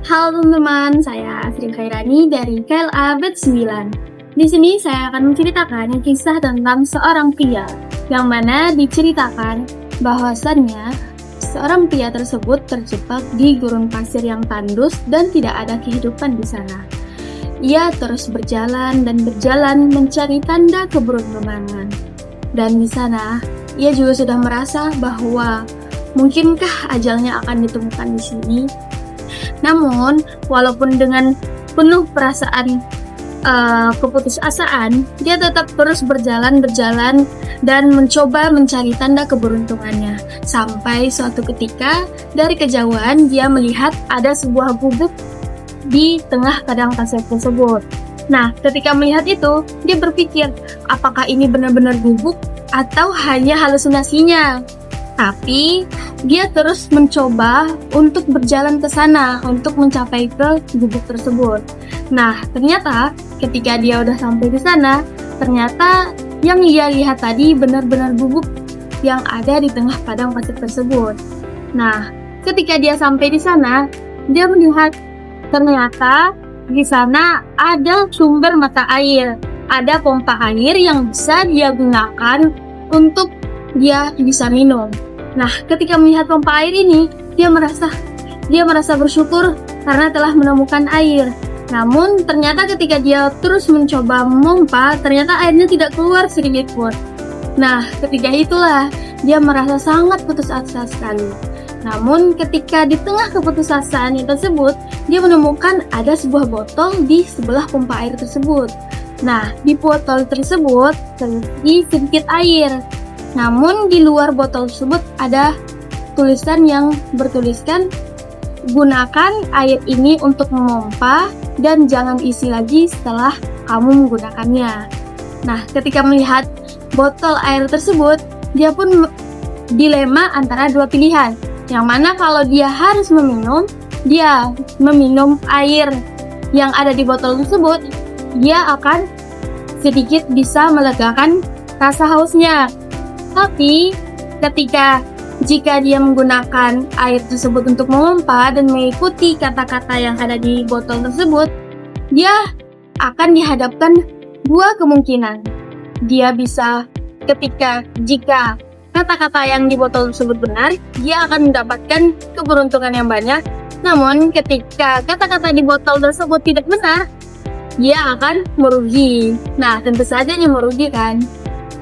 Halo teman-teman, saya Asri Khairani dari KLA Bet 9. Di sini saya akan menceritakan kisah tentang seorang pria yang mana diceritakan bahwasannya seorang pria tersebut terjebak di gurun pasir yang tandus dan tidak ada kehidupan di sana. Ia terus berjalan dan berjalan mencari tanda keberuntungan. Dan di sana ia juga sudah merasa bahwa mungkinkah ajalnya akan ditemukan di sini. Namun, walaupun dengan penuh perasaan keputusasaan, dia tetap terus berjalan dan mencoba mencari tanda keberuntungannya. Sampai suatu ketika, dari kejauhan dia melihat ada sebuah gubuk di tengah padang pasir tersebut. Nah, ketika melihat itu, dia berpikir, apakah ini benar-benar gubuk atau hanya halusinasinya? Tapi dia terus mencoba untuk berjalan ke sana untuk mencapai ke gubuk tersebut. Nah, ternyata ketika dia udah sampai di sana, ternyata yang ia lihat tadi benar-benar gubuk yang ada di tengah padang pasir tersebut. Nah, ketika dia sampai di sana, dia melihat ternyata di sana ada sumber mata air, ada pompa air yang bisa dia gunakan untuk dia bisa minum. Nah, ketika melihat pompa air ini, dia merasa bersyukur karena telah menemukan air. Namun, ternyata ketika dia terus mencoba memompa, ternyata airnya tidak keluar sedikit pun. Nah, ketika itulah dia merasa sangat putus asa sekali. Namun, ketika di tengah keputusasaan tersebut, dia menemukan ada sebuah botol di sebelah pompa air tersebut. Nah, di botol tersebut terisi sedikit air. Namun di luar botol tersebut ada tulisan yang bertuliskan, gunakan air ini untuk memompa dan jangan isi lagi setelah kamu menggunakannya. Nah, ketika melihat botol air tersebut, dia pun dilema antara dua pilihan. Yang mana kalau dia harus meminum, dia meminum air yang ada di botol tersebut, dia akan sedikit bisa melegakan rasa hausnya. Tapi jika dia menggunakan air tersebut untuk memompa dan mengikuti kata-kata yang ada di botol tersebut, dia akan dihadapkan dua kemungkinan. Dia bisa jika kata-kata yang di botol tersebut benar, dia akan mendapatkan keberuntungan yang banyak. Namun ketika kata-kata di botol tersebut tidak benar, dia akan merugi. Nah, tentu saja dia merugi kan.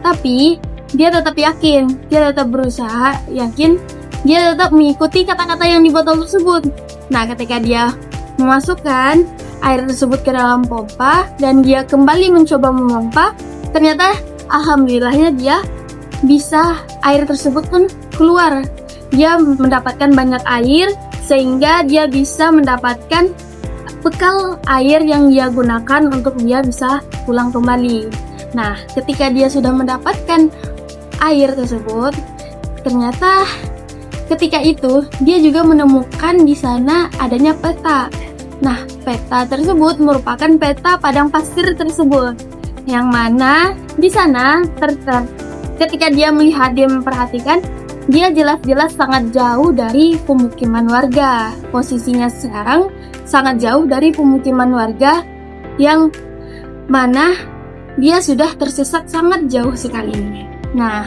Tapi dia tetap yakin, dia tetap berusaha yakin, dia tetap mengikuti kata-kata yang di botol tersebut. Nah, ketika dia memasukkan air tersebut ke dalam pompa dan dia kembali mencoba memompa, ternyata alhamdulillahnya dia bisa air tersebut pun keluar. Dia mendapatkan banyak air sehingga dia bisa mendapatkan bekal air yang dia gunakan untuk dia bisa pulang kembali. Nah, ketika dia sudah mendapatkan air tersebut, ternyata ketika itu dia juga menemukan di sana adanya peta. Nah, peta tersebut merupakan peta padang pasir tersebut, yang mana di sana ketika dia melihat, dia memperhatikan, dia jelas-jelas sangat jauh dari pemukiman warga. Posisinya sekarang sangat jauh dari pemukiman warga, yang mana dia sudah tersesat sangat jauh sekali. Nah,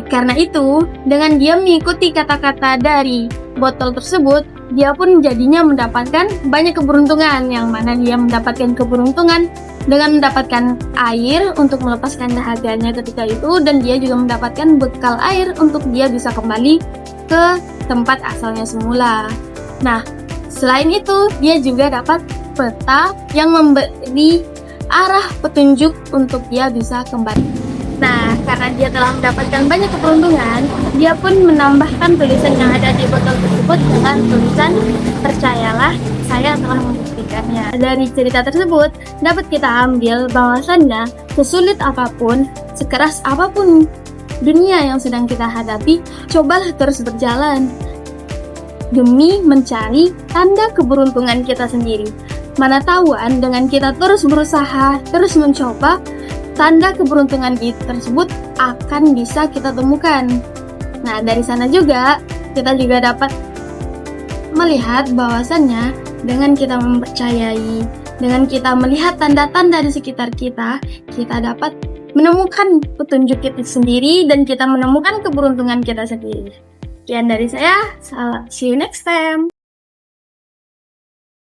karena itu, dengan dia mengikuti kata-kata dari botol tersebut, dia pun jadinya mendapatkan banyak keberuntungan, yang mana dia mendapatkan keberuntungan dengan mendapatkan air untuk melepaskan dahaganya ketika itu, dan dia juga mendapatkan bekal air untuk dia bisa kembali ke tempat asalnya semula. Nah, selain itu, dia juga dapat peta yang memberi arah petunjuk untuk dia bisa kembali. Nah, karena dia telah mendapatkan banyak keberuntungan, dia pun menambahkan tulisan yang ada di botol tersebut dengan tulisan, percayalah, saya telah membuktikannya. Dari cerita tersebut, dapat kita ambil bahwasannya sesulit apapun, sekeras apapun dunia yang sedang kita hadapi, cobalah terus berjalan demi mencari tanda keberuntungan kita sendiri. Mana tahuan dengan kita terus berusaha, terus mencoba, tanda keberuntungan tersebut akan bisa kita temukan. Nah, dari sana juga kita juga dapat melihat bahwasannya dengan kita mempercayai, dengan kita melihat tanda-tanda di sekitar kita dapat menemukan petunjuk kita sendiri dan kita menemukan keberuntungan kita sendiri. Sekian dari saya, see you next time.